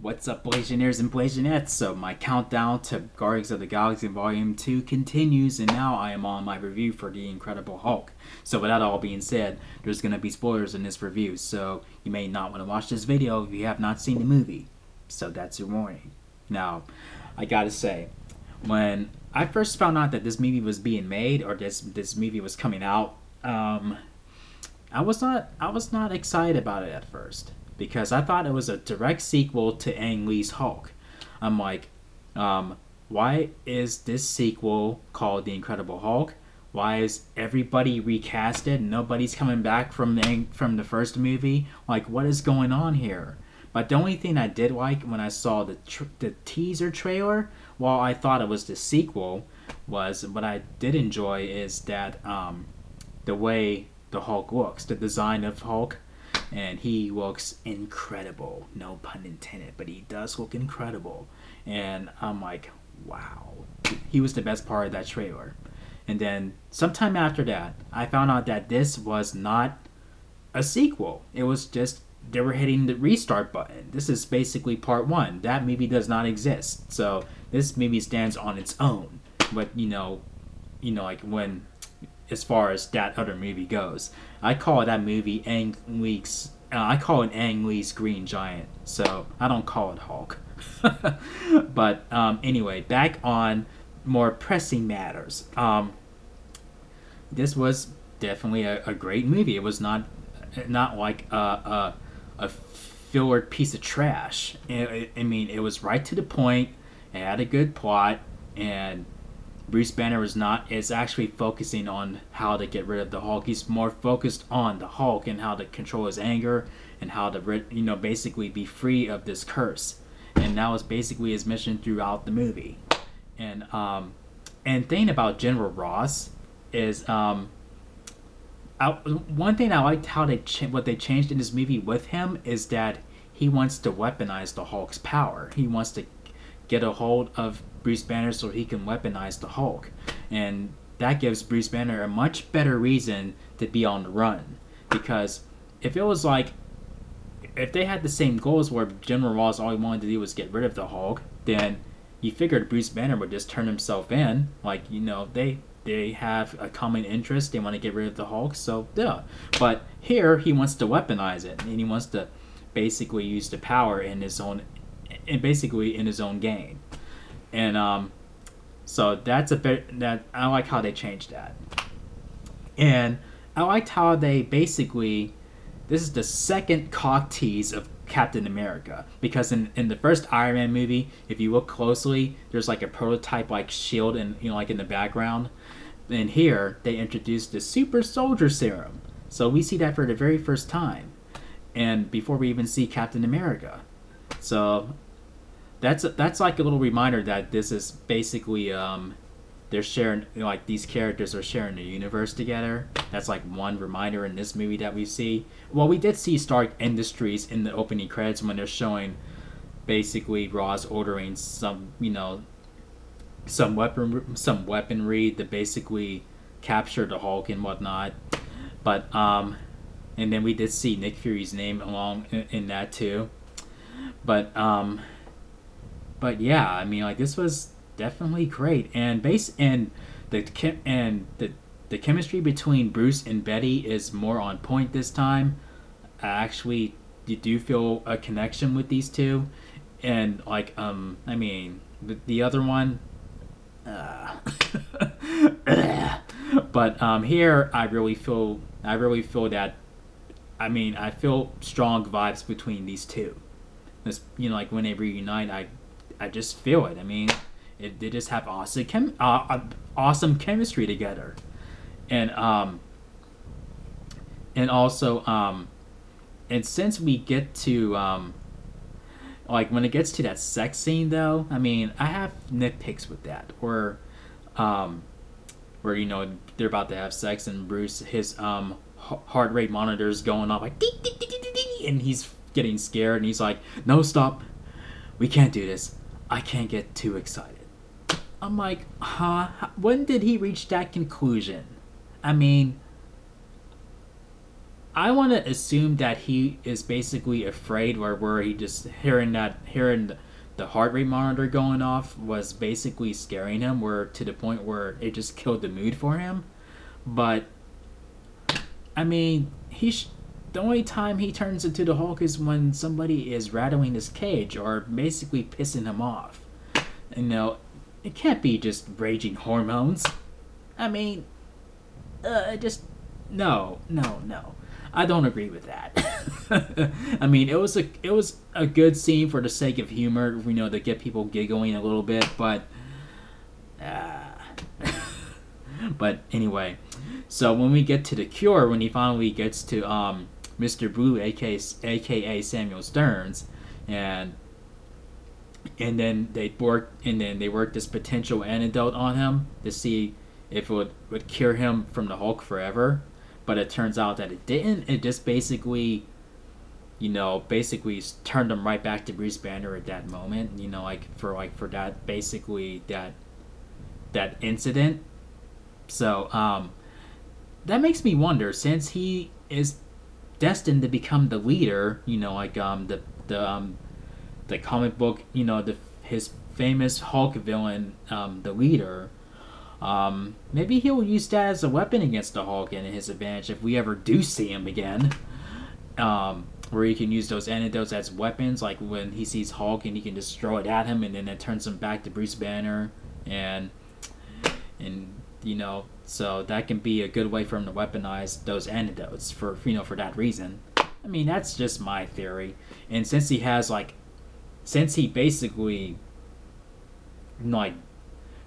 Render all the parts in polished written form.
What's up, Blasianeers and Blasianettes? So my countdown to Guardians of the Galaxy Volume 2 continues, and now I am on my review for The Incredible Hulk. So with that all being said, there's going to be spoilers in this review, so you may not want to watch this video if you have not seen the movie. So that's your warning. Now, I gotta say, when I first found out that this movie was being made, or this movie was coming out, I was not excited about it at first, because I thought it was a direct sequel to Ang Lee's Hulk. I'm like, why is this sequel called The Incredible Hulk? Why is everybody recasted? Nobody's coming back from the first movie. Like, what is going on here? But the only thing I did like when I saw the teaser trailer, while I thought it was the sequel, was what I did enjoy is that the way the Hulk looks, the design of Hulk. And he looks incredible. No pun intended, but he does look incredible. And I'm like, wow. He was the best part of that trailer. And then sometime after that, I found out that this was not a sequel. It was just, they were hitting the restart button. This is basically part one. That movie does not exist. So this movie stands on its own. But, like when, as far as that other movie goes, I call that movie Ang Lee's. I call it Ang Lee's Green Giant, so I don't call it Hulk. But anyway, back on more pressing matters. This was definitely a great movie. It was not like a filler piece of trash. I mean, it was right to the point. It had a good plot, and Bruce Banner is actually focusing on how to get rid of the Hulk. He's more focused on the Hulk and how to control his anger and how to basically be free of this curse. And that was basically his mission throughout the movie. And thing about General Ross is one thing I liked how what they changed in this movie with him is that he wants to weaponize the Hulk's power. He wants to get a hold of Bruce Banner so he can weaponize the Hulk, and that gives Bruce Banner a much better reason to be on the run. Because if it was like, if they had the same goals where General Ross all he wanted to do was get rid of the Hulk, then you figured Bruce Banner would just turn himself in. Like, they have a common interest, they want to get rid of the Hulk, so yeah. But here he wants to weaponize it, and he wants to basically use the power in his own gain. And so that's a bit that I like how they changed that. And I liked how they basically, this is the second cock tease of Captain America, because in the first Iron Man movie, if you look closely, there's like a prototype like shield and like in the background. And here they introduced the super soldier serum, so we see that for the very first time, and before we even see Captain America. So that's like a little reminder that this is basically they're sharing, like these characters are sharing the universe together. That's like one reminder in this movie that we see. Well, we did see Stark Industries in the opening credits when they're showing basically Ross ordering some weaponry to basically capture the Hulk and whatnot. But and then we did see Nick Fury's name along in that too. But yeah, I mean, like, this was definitely great, and the chemistry between Bruce and Betty is more on point this time. Actually, you do feel a connection with these two, and like I mean, the other one, but here I really feel that, I mean, I feel strong vibes between these two. This, like when they reunite, I just feel it. I mean, they just have awesome chemistry together, and also and since we get to like when it gets to that sex scene though, I mean, I have nitpicks with that, where they're about to have sex and Bruce, his heart rate monitor's going off like dee, dee, dee, dee, dee, and he's getting scared and he's like, no, stop, we can't do this, I can't get too excited. I'm like, huh? When did he reach that conclusion? I mean, I want to assume that he is basically afraid, or where he just hearing the heart rate monitor going off was basically scaring him, where to the point where it just killed the mood for him. But I mean, the only time he turns into the Hulk is when somebody is rattling his cage or basically pissing him off. You know, it can't be just raging hormones. I mean, just no, no, no. I don't agree with that. I mean, it was a good scene for the sake of humor, you know, to get people giggling a little bit, but but anyway. So when we get to the Cure, when he finally gets to Mr. Blue, aka Samuel Stearns, and then they work this potential antidote on him to see if it would cure him from the Hulk forever. But it turns out that it didn't. It just basically, basically turned him right back to Bruce Banner at that moment. You know, for that basically that incident. So that makes me wonder, since he is destined to become the leader. You know, the comic book. You know, his famous Hulk villain, the leader. Maybe he'll use that as a weapon against the Hulk and his advantage if we ever do see him again. Where he can use those antidotes as weapons, like when he sees Hulk and he can just throw it at him, and then it turns him back to Bruce Banner, and so that can be a good way for him to weaponize those antidotes for that reason. I mean, that's just my theory. And since he basically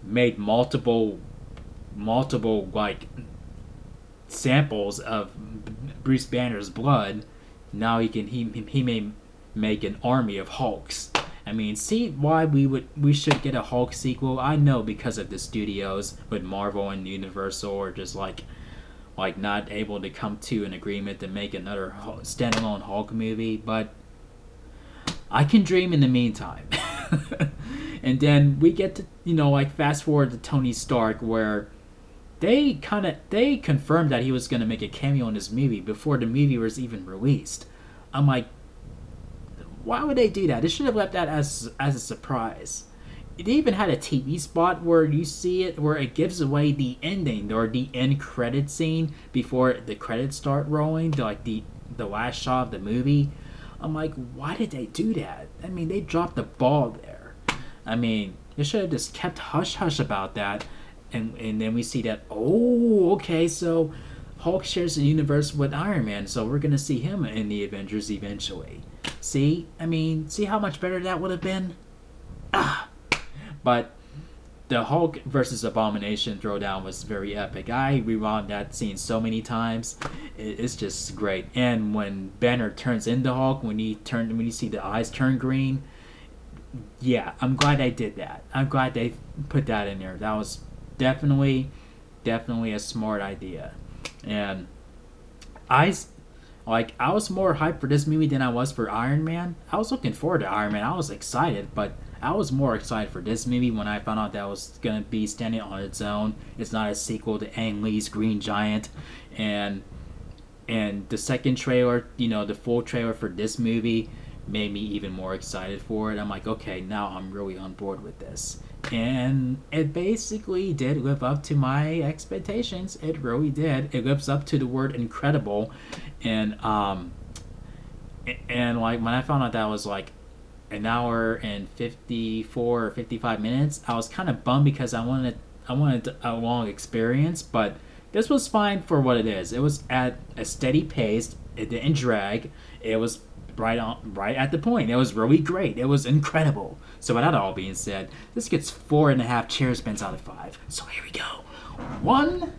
made multiple samples of Bruce Banner's blood, now he may make an army of Hulks. I mean, see why we should get a Hulk sequel? I know, because of the studios with Marvel and Universal are just like not able to come to an agreement to make another standalone Hulk movie, but I can dream in the meantime. And then we get to fast forward to Tony Stark, where they confirmed that he was going to make a cameo in this movie before the movie was even released. I'm like, why would they do that? They should have left that as a surprise. It even had a TV spot where you see it, where it gives away the ending or the end credit scene before the credits start rolling, the last shot of the movie. I'm like, why did they do that? I mean, they dropped the ball there. I mean, they should have just kept hush-hush about that. And then we see that, oh, okay, so Hulk shares the universe with Iron Man, so we're going to see him in the Avengers eventually. See? I mean, see how much better that would have been? But the Hulk versus Abomination throwdown was very epic. I rewound that scene so many times. It's just great. And when Banner turns into Hulk, when you see the eyes turn green, yeah, I'm glad they did that. I'm glad they put that in there. That was definitely a smart idea. And I was more hyped for this movie than I was for Iron Man. I was looking forward to Iron Man. I was excited, but I was more excited for this movie when I found out that it was going to be standing on its own. It's not a sequel to Ang Lee's Green Giant. And the second trailer, the full trailer for this movie made me even more excited for it. I'm like, okay, now I'm really on board with this. And it basically did live up to my expectations. It really did. It lives up to the word incredible. And like when I found out that was like an hour and 54 or 55 minutes, I was kind of bummed because I wanted a long experience, but this was fine for what it is. It was at a steady pace. It didn't drag. It was right at the point. It was really great. It was incredible. So with that all being said, this gets 4.5 chair spins out of 5. So here we go. 1,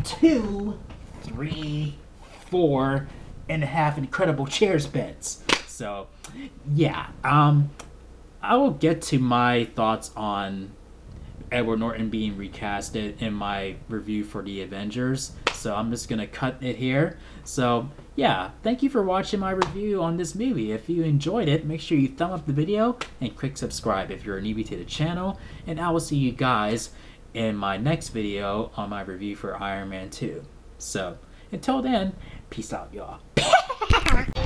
2, 3, 4.5 incredible chair spins. So yeah, I will get to my thoughts on Edward Norton being recasted in my review for the Avengers. So I'm just gonna cut it here. So yeah, thank you for watching my review on this movie. If you enjoyed it, make sure you thumb up the video and click subscribe if you're a newbie to the channel. And I will see you guys in my next video on my review for Iron Man 2. So until then, Peace out, y'all.